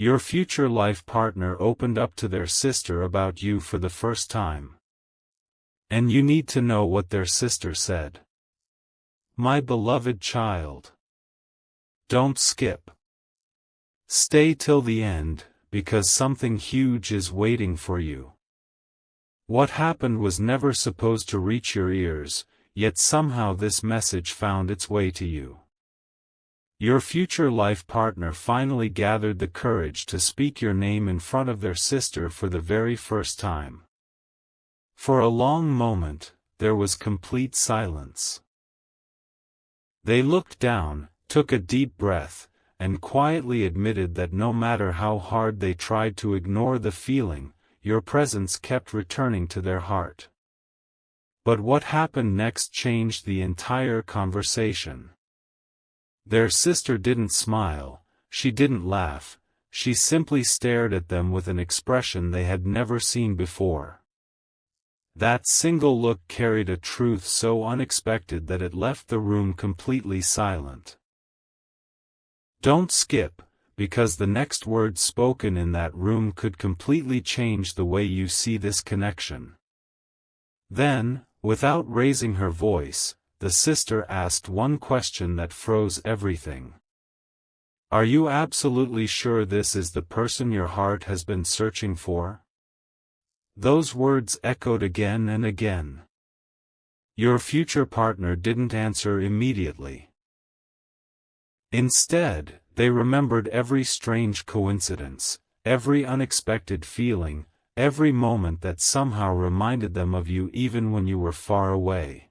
Your future life partner opened up to their sister about you for the first time. And you need to know what their sister said. My beloved child. Don't skip. Stay till the end, because something huge is waiting for you. What happened was never supposed to reach your ears, yet somehow this message found its way to you. Your future life partner finally gathered the courage to speak your name in front of their sister for the very first time. For a long moment, there was complete silence. They looked down, took a deep breath, and quietly admitted that no matter how hard they tried to ignore the feeling, your presence kept returning to their heart. But what happened next changed the entire conversation. Their sister didn't smile, she didn't laugh, she simply stared at them with an expression they had never seen before. That single look carried a truth so unexpected that it left the room completely silent. Don't skip, because the next words spoken in that room could completely change the way you see this connection. Then, without raising her voice, the sister asked one question that froze everything. Are you absolutely sure this is the person your heart has been searching for? Those words echoed again and again. Your future partner didn't answer immediately. Instead, they remembered every strange coincidence, every unexpected feeling, every moment that somehow reminded them of you even when you were far away.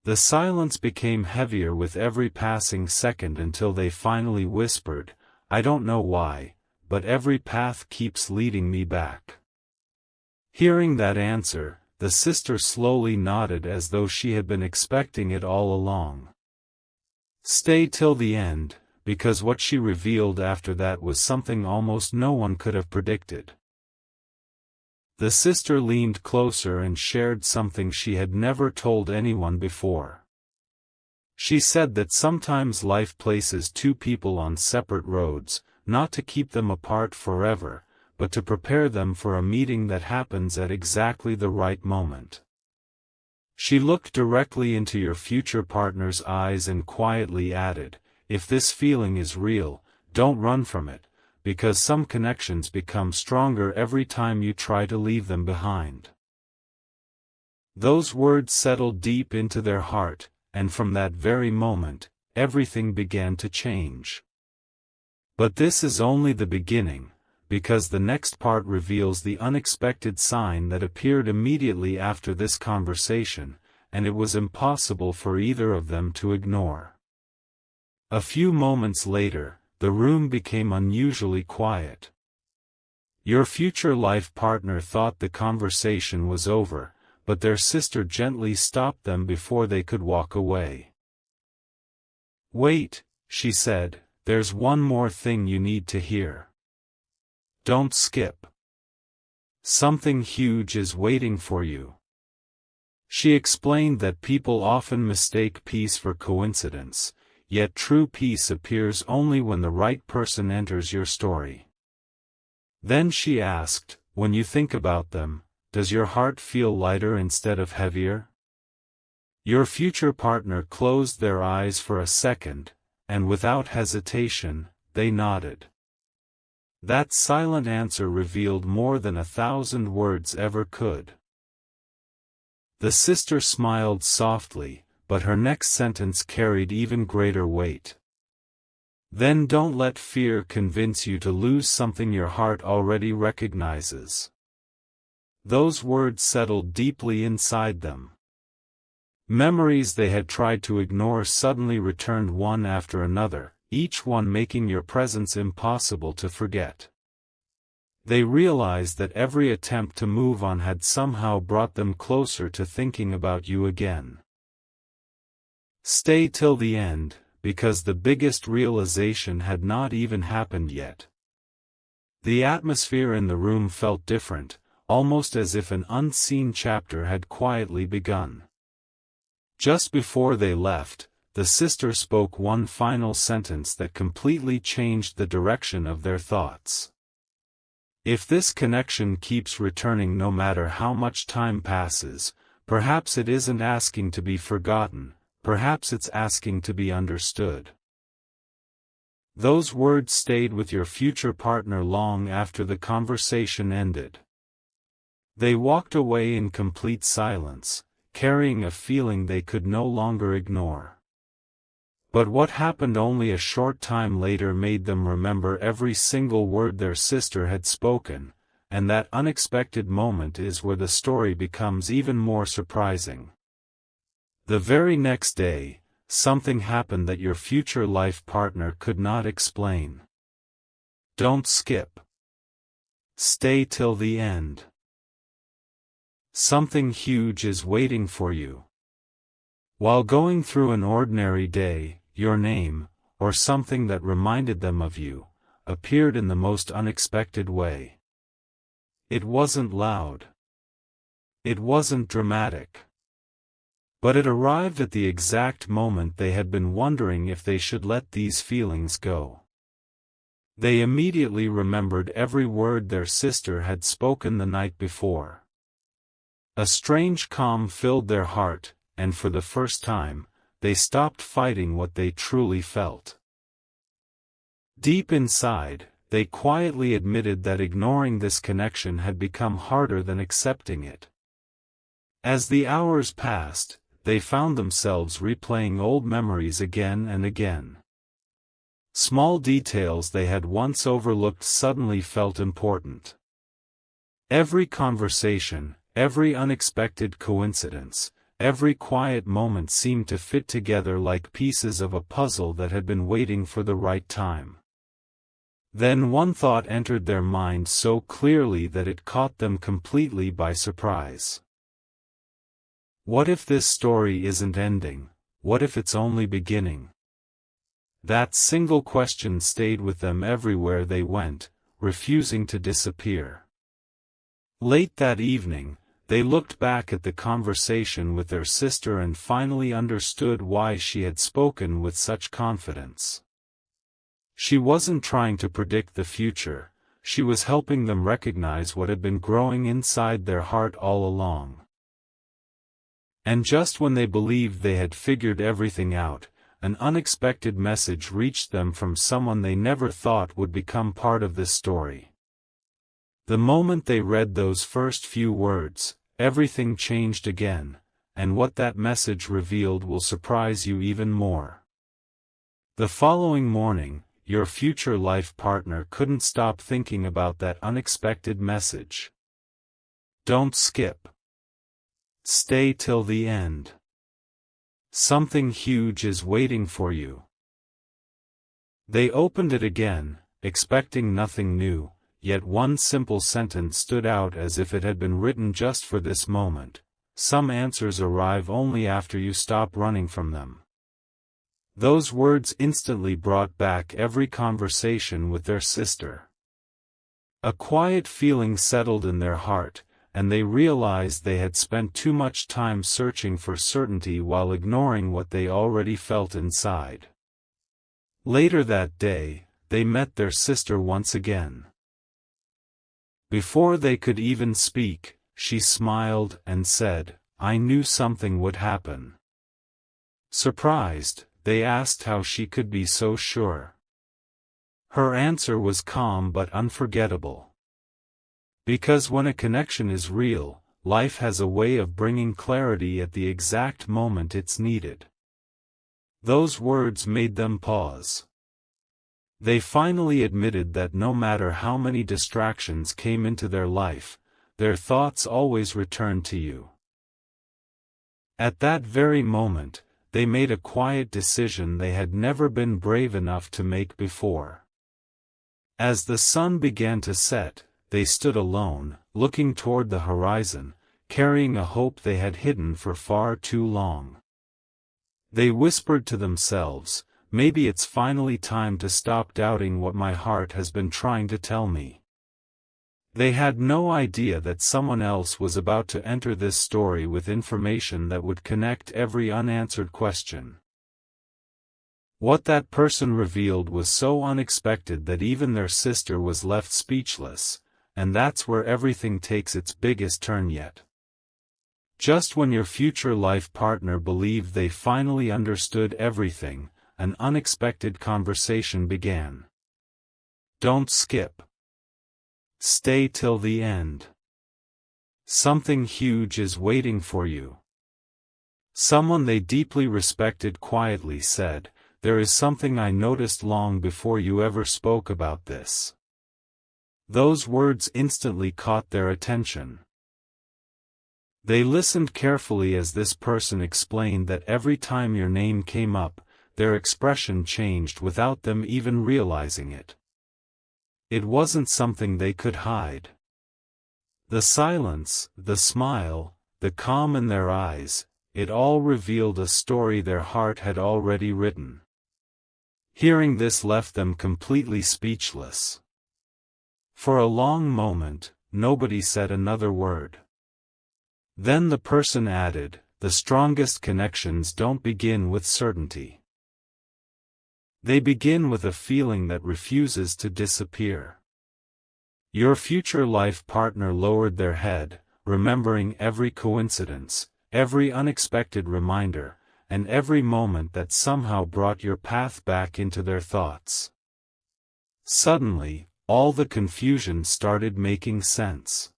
The silence became heavier with every passing second until they finally whispered, I don't know why, but every path keeps leading me back. Hearing that answer, the sister slowly nodded as though she had been expecting it all along. Stay till the end, because what she revealed after that was something almost no one could have predicted. The sister leaned closer and shared something she had never told anyone before. She said that sometimes life places two people on separate roads, not to keep them apart forever, but to prepare them for a meeting that happens at exactly the right moment. She looked directly into your future partner's eyes and quietly added, if this feeling is real, don't run from it, because some connections become stronger every time you try to leave them behind. Those words settled deep into their heart, and from that very moment, everything began to change. But this is only the beginning, because the next part reveals the unexpected sign that appeared immediately after this conversation, and it was impossible for either of them to ignore. A few moments later, the room became unusually quiet. Your future life partner thought the conversation was over, but their sister gently stopped them before they could walk away. Wait, she said, there's one more thing you need to hear. Don't skip. Something huge is waiting for you. She explained that people often mistake peace for coincidence, yet true peace appears only when the right person enters your story. Then she asked, when you think about them, does your heart feel lighter instead of heavier? Your future partner closed their eyes for a second, and without hesitation, they nodded. That silent answer revealed more than 1,000 words ever could. The sister smiled softly, but her next sentence carried even greater weight. Then don't let fear convince you to lose something your heart already recognizes. Those words settled deeply inside them. Memories they had tried to ignore suddenly returned one after another, each one making your presence impossible to forget. They realized that every attempt to move on had somehow brought them closer to thinking about you again. Stay till the end, because the biggest realization had not even happened yet. The atmosphere in the room felt different, almost as if an unseen chapter had quietly begun. Just before they left, the sister spoke one final sentence that completely changed the direction of their thoughts. If this connection keeps returning no matter how much time passes, perhaps it isn't asking to be forgotten, perhaps it's asking to be understood. Those words stayed with your future partner long after the conversation ended. They walked away in complete silence, carrying a feeling they could no longer ignore. But what happened only a short time later made them remember every single word their sister had spoken, and that unexpected moment is where the story becomes even more surprising. The very next day, something happened that your future life partner could not explain. Don't skip. Stay till the end. Something huge is waiting for you. While going through an ordinary day, your name, or something that reminded them of you, appeared in the most unexpected way. It wasn't loud. It wasn't dramatic. But it arrived at the exact moment they had been wondering if they should let these feelings go. They immediately remembered every word their sister had spoken the night before. A strange calm filled their heart, and for the first time, they stopped fighting what they truly felt. Deep inside, they quietly admitted that ignoring this connection had become harder than accepting it. As the hours passed, they found themselves replaying old memories again and again. Small details they had once overlooked suddenly felt important. Every conversation, every unexpected coincidence, every quiet moment seemed to fit together like pieces of a puzzle that had been waiting for the right time. Then one thought entered their mind so clearly that it caught them completely by surprise. What if this story isn't ending? What if it's only beginning? That single question stayed with them everywhere they went, refusing to disappear. Late that evening, they looked back at the conversation with their sister and finally understood why she had spoken with such confidence. She wasn't trying to predict the future, she was helping them recognize what had been growing inside their heart all along. And just when they believed they had figured everything out, an unexpected message reached them from someone they never thought would become part of this story. The moment they read those first few words, everything changed again, and what that message revealed will surprise you even more. The following morning, your future life partner couldn't stop thinking about that unexpected message. Don't skip. Stay till the end. Something huge is waiting for you. They opened it again, expecting nothing new. Yet one simple sentence stood out as if it had been written just for this moment. Some answers arrive only after you stop running from them. Those words instantly brought back every conversation with their sister. A quiet feeling settled in their heart, and they realized they had spent too much time searching for certainty while ignoring what they already felt inside. Later that day, they met their sister once again. Before they could even speak, she smiled and said, "I knew something would happen." Surprised, they asked how she could be so sure. Her answer was calm but unforgettable. Because when a connection is real, life has a way of bringing clarity at the exact moment it's needed. Those words made them pause. They finally admitted that no matter how many distractions came into their life, their thoughts always returned to you. At that very moment, they made a quiet decision they had never been brave enough to make before. As the sun began to set, they stood alone, looking toward the horizon, carrying a hope they had hidden for far too long. They whispered to themselves, "Maybe it's finally time to stop doubting what my heart has been trying to tell me." They had no idea that someone else was about to enter this story with information that would connect every unanswered question. What that person revealed was so unexpected that even their sister was left speechless, and that's where everything takes its biggest turn yet. Just when your future life partner believed they finally understood everything, an unexpected conversation began. Don't skip. Stay till the end. Something huge is waiting for you. Someone they deeply respected quietly said, "There is something I noticed long before you ever spoke about this." Those words instantly caught their attention. They listened carefully as this person explained that every time your name came up, their expression changed without them even realizing it. It wasn't something they could hide. The silence, the smile, the calm in their eyes, it all revealed a story their heart had already written. Hearing this left them completely speechless. For a long moment, nobody said another word. Then the person added, "The strongest connections don't begin with certainty. They begin with a feeling that refuses to disappear." Your future life partner lowered their head, remembering every coincidence, every unexpected reminder, and every moment that somehow brought your path back into their thoughts. Suddenly, all the confusion started making sense.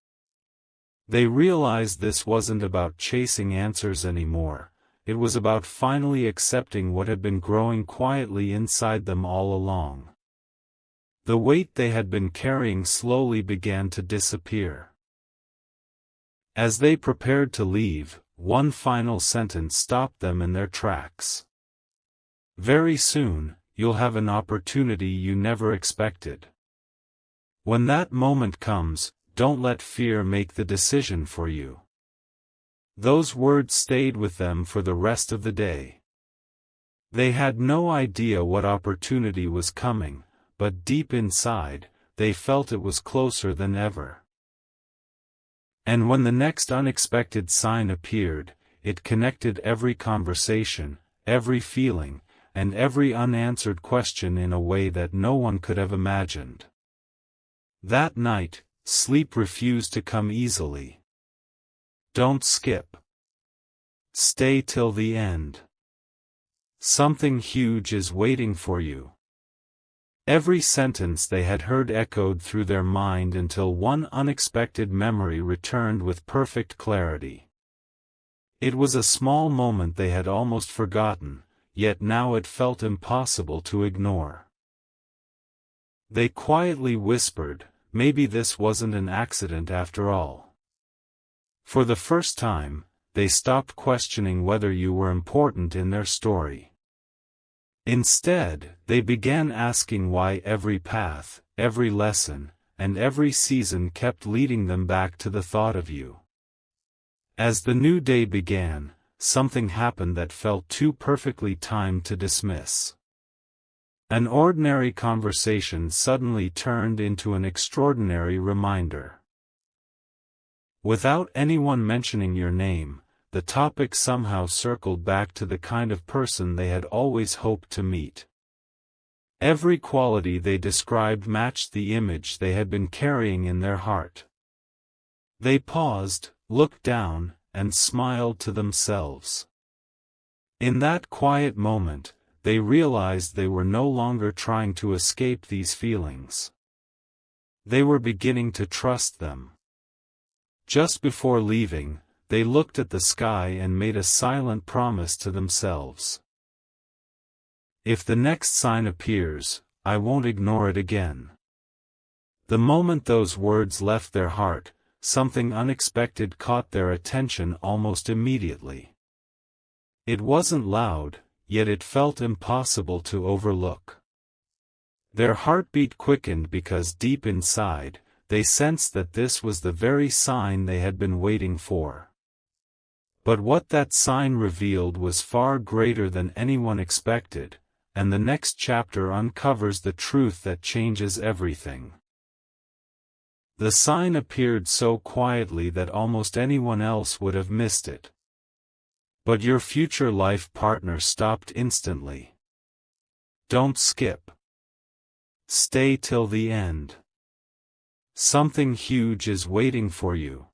They realized this wasn't about chasing answers anymore. It was about finally accepting what had been growing quietly inside them all along. The weight they had been carrying slowly began to disappear. As they prepared to leave, one final sentence stopped them in their tracks. "Very soon, you'll have an opportunity you never expected. When that moment comes, don't let fear make the decision for you." Those words stayed with them for the rest of the day. They had no idea what opportunity was coming, but deep inside, they felt it was closer than ever. And when the next unexpected sign appeared, it connected every conversation, every feeling, and every unanswered question in a way that no one could have imagined. That night, sleep refused to come easily. Don't skip. Stay till the end. Something huge is waiting for you. Every sentence they had heard echoed through their mind until one unexpected memory returned with perfect clarity. It was a small moment they had almost forgotten, yet now it felt impossible to ignore. They quietly whispered, "Maybe this wasn't an accident after all." For the first time, they stopped questioning whether you were important in their story. Instead, they began asking why every path, every lesson, and every season kept leading them back to the thought of you. As the new day began, something happened that felt too perfectly timed to dismiss. An ordinary conversation suddenly turned into an extraordinary reminder. Without anyone mentioning your name, the topic somehow circled back to the kind of person they had always hoped to meet. Every quality they described matched the image they had been carrying in their heart. They paused, looked down, and smiled to themselves. In that quiet moment, they realized they were no longer trying to escape these feelings. They were beginning to trust them. Just before leaving, they looked at the sky and made a silent promise to themselves. "If the next sign appears, I won't ignore it again." The moment those words left their heart, something unexpected caught their attention almost immediately. It wasn't loud, yet it felt impossible to overlook. Their heartbeat quickened because deep inside, they sensed that this was the very sign they had been waiting for. But what that sign revealed was far greater than anyone expected, and the next chapter uncovers the truth that changes everything. The sign appeared so quietly that almost anyone else would have missed it. But your future life partner stopped instantly. Don't skip. Stay till the end. Something huge is waiting for you.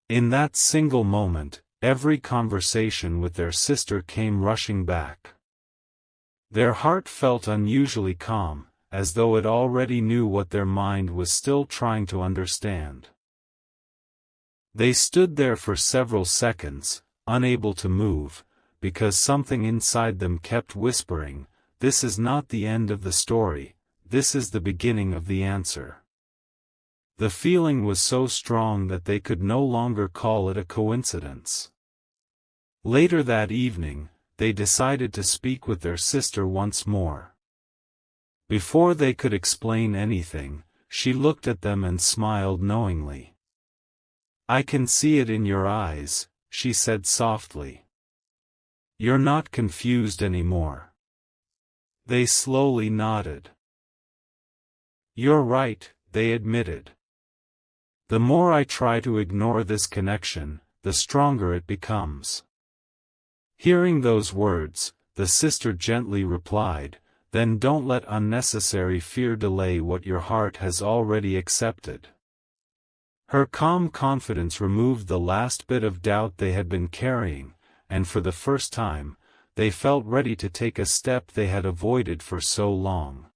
In that single moment, every conversation with their sister came rushing back. Their heart felt unusually calm, as though it already knew what their mind was still trying to understand. They stood there for several seconds, unable to move, because something inside them kept whispering, "This is not the end of the story, this is the beginning of the answer." The feeling was so strong that they could no longer call it a coincidence. Later that evening, they decided to speak with their sister once more. Before they could explain anything, she looked at them and smiled knowingly. "I can see it in your eyes," she said softly. "You're not confused anymore." They slowly nodded. "You're right," they admitted. "The more I try to ignore this connection, the stronger it becomes." Hearing those words, the sister gently replied, "Then don't let unnecessary fear delay what your heart has already accepted." Her calm confidence removed the last bit of doubt they had been carrying, and for the first time, they felt ready to take a step they had avoided for so long.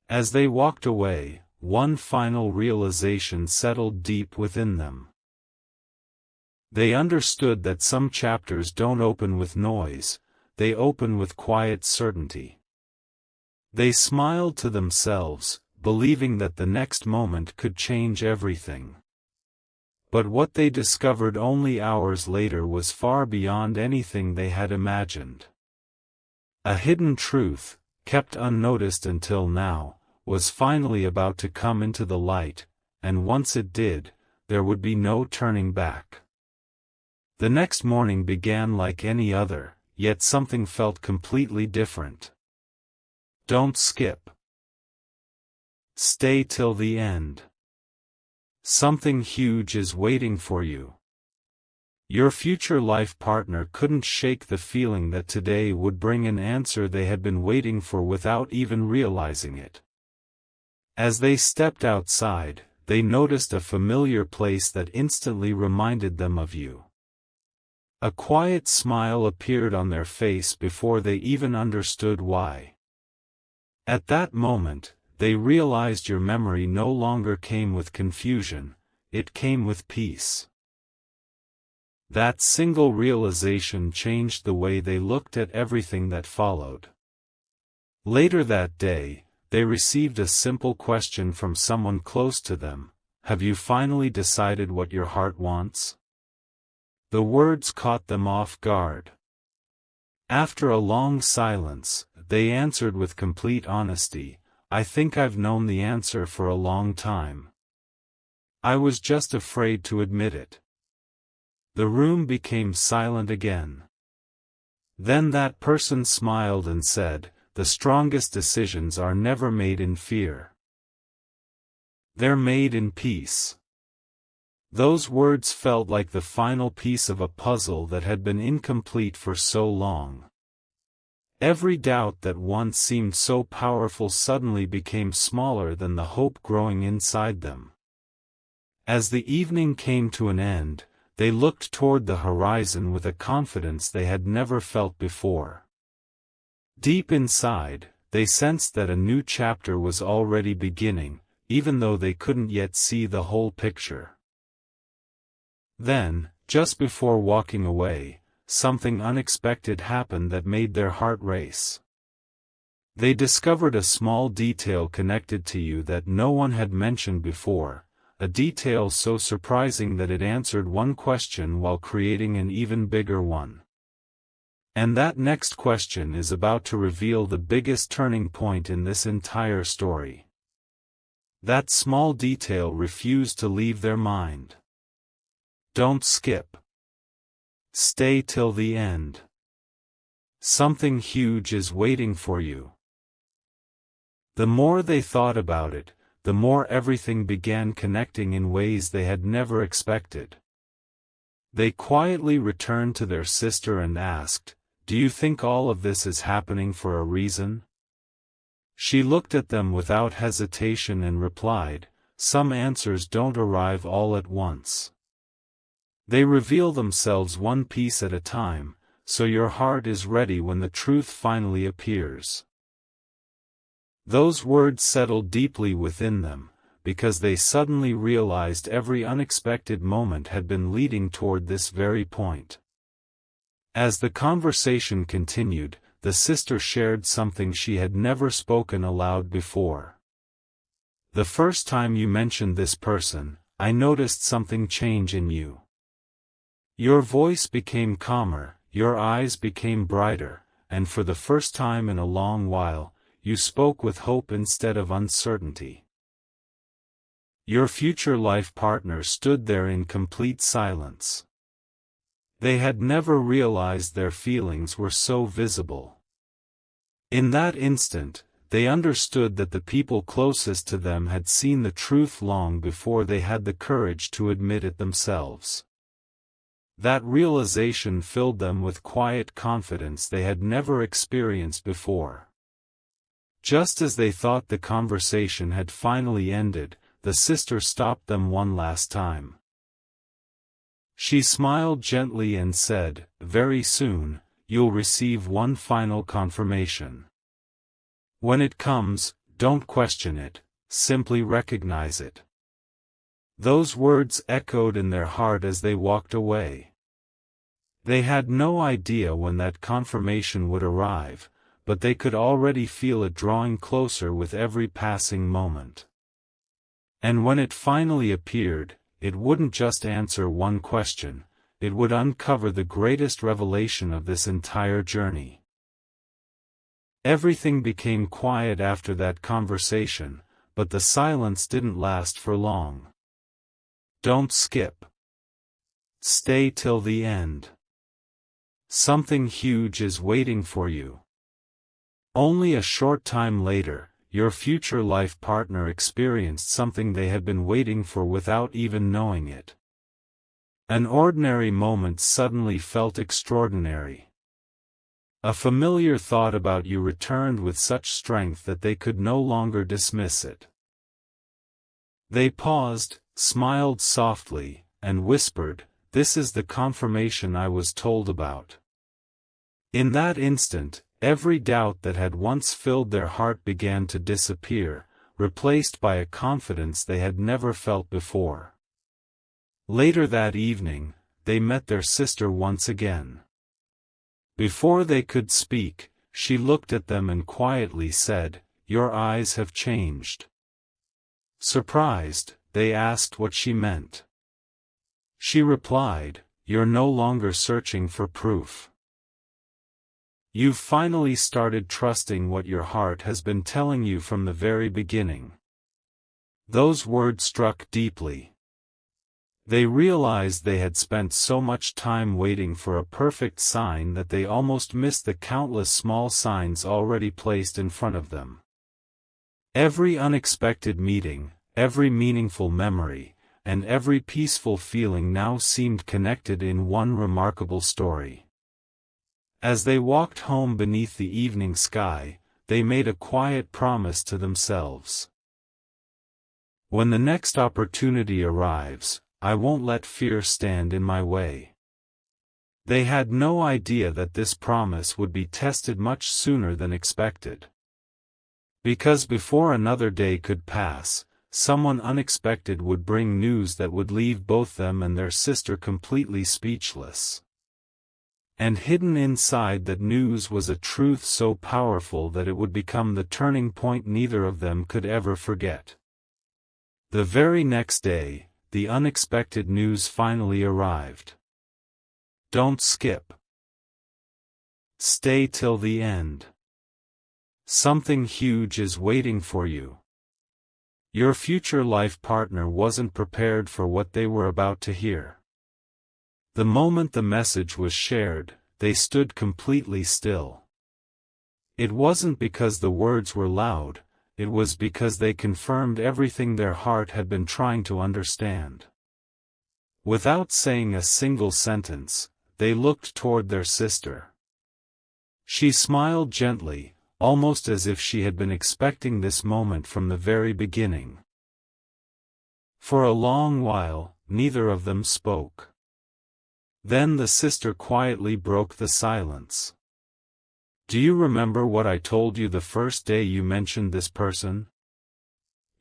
As they walked away, one final realization settled deep within them. They understood that some chapters don't open with noise, they open with quiet certainty. They smiled to themselves, believing that the next moment could change everything. But what they discovered only hours later was far beyond anything they had imagined. A hidden truth, kept unnoticed until now, was finally about to come into the light, and once it did, there would be no turning back. The next morning began like any other, yet something felt completely different. Don't skip. Stay till the end. Something huge is waiting for you. Your future life partner couldn't shake the feeling that today would bring an answer they had been waiting for without even realizing it. As they stepped outside, they noticed a familiar place that instantly reminded them of you. A quiet smile appeared on their face before they even understood why. At that moment, they realized your memory no longer came with confusion, it came with peace. That single realization changed the way they looked at everything that followed. Later that day, they received a simple question from someone close to them: "Have you finally decided what your heart wants?" The words caught them off guard. After a long silence, they answered with complete honesty, "I think I've known the answer for a long time. I was just afraid to admit it." The room became silent again. Then that person smiled and said, "The strongest decisions are never made in fear. They're made in peace." Those words felt like the final piece of a puzzle that had been incomplete for so long. Every doubt that once seemed so powerful suddenly became smaller than the hope growing inside them. As the evening came to an end, they looked toward the horizon with a confidence they had never felt before. Deep inside, they sensed that a new chapter was already beginning, even though they couldn't yet see the whole picture. Then, just before walking away, something unexpected happened that made their heart race. They discovered a small detail connected to you that no one had mentioned before, a detail so surprising that it answered one question while creating an even bigger one. And that next question is about to reveal the biggest turning point in this entire story. That small detail refused to leave their mind. Don't skip. Stay till the end. Something huge is waiting for you. The more they thought about it, the more everything began connecting in ways they had never expected. They quietly returned to their sister and asked, do you think all of this is happening for a reason? She looked at them without hesitation and replied, some answers don't arrive all at once. They reveal themselves one piece at a time, so your heart is ready when the truth finally appears. Those words settled deeply within them, because they suddenly realized every unexpected moment had been leading toward this very point. As the conversation continued, the sister shared something she had never spoken aloud before. The first time you mentioned this person, I noticed something change in you. Your voice became calmer, your eyes became brighter, and for the first time in a long while, you spoke with hope instead of uncertainty. Your future life partner stood there in complete silence. They had never realized their feelings were so visible. In that instant, they understood that the people closest to them had seen the truth long before they had the courage to admit it themselves. That realization filled them with quiet confidence they had never experienced before. Just as they thought the conversation had finally ended, the sister stopped them one last time. She smiled gently and said, very soon, you'll receive one final confirmation. When it comes, don't question it, simply recognize it. Those words echoed in their heart as they walked away. They had no idea when that confirmation would arrive, but they could already feel it drawing closer with every passing moment. And when it finally appeared, it wouldn't just answer one question, it would uncover the greatest revelation of this entire journey. Everything became quiet after that conversation, but the silence didn't last for long. Don't skip. Stay till the end. Something huge is waiting for you. Only a short time later, your future life partner experienced something they had been waiting for without even knowing it. An ordinary moment suddenly felt extraordinary. A familiar thought about you returned with such strength that they could no longer dismiss it. They paused, smiled softly, and whispered, "This is the confirmation I was told about." In that instant, every doubt that had once filled their heart began to disappear, replaced by a confidence they had never felt before. Later that evening, they met their sister once again. Before they could speak, she looked at them and quietly said, "Your eyes have changed." Surprised, they asked what she meant. She replied, "You're no longer searching for proof. You've finally started trusting what your heart has been telling you from the very beginning." Those words struck deeply. They realized they had spent so much time waiting for a perfect sign that they almost missed the countless small signs already placed in front of them. Every unexpected meeting, every meaningful memory, and every peaceful feeling now seemed connected in one remarkable story. As they walked home beneath the evening sky, they made a quiet promise to themselves. When the next opportunity arrives, I won't let fear stand in my way. They had no idea that this promise would be tested much sooner than expected. Because before another day could pass, someone unexpected would bring news that would leave both them and their sister completely speechless. And hidden inside that news was a truth so powerful that it would become the turning point neither of them could ever forget. The very next day, the unexpected news finally arrived. Don't skip. Stay till the end. Something huge is waiting for you. Your future life partner wasn't prepared for what they were about to hear. The moment the message was shared, they stood completely still. It wasn't because the words were loud, it was because they confirmed everything their heart had been trying to understand. Without saying a single sentence, they looked toward their sister. She smiled gently, almost as if she had been expecting this moment from the very beginning. For a long while, neither of them spoke. Then the sister quietly broke the silence. "Do you remember what I told you the first day you mentioned this person?"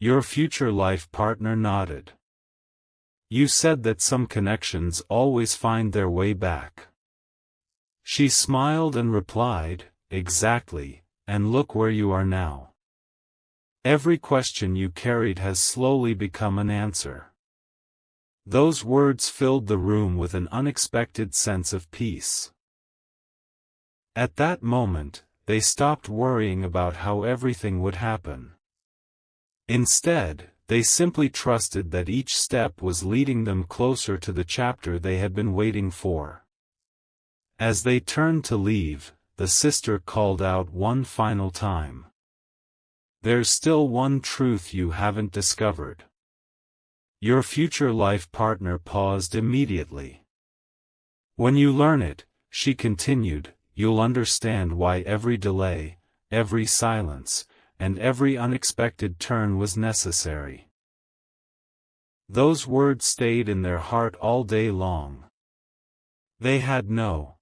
Your future life partner nodded. "You said that some connections always find their way back." She smiled and replied, "Exactly, and look where you are now. Every question you carried has slowly become an answer." Those words filled the room with an unexpected sense of peace. At that moment, they stopped worrying about how everything would happen. Instead, they simply trusted that each step was leading them closer to the chapter they had been waiting for. As they turned to leave, the sister called out one final time. "There's still one truth you haven't discovered." Your future life partner paused immediately. "When you learn it," she continued, "you'll understand why every delay, every silence, and every unexpected turn was necessary." Those words stayed in their heart all day long. They had no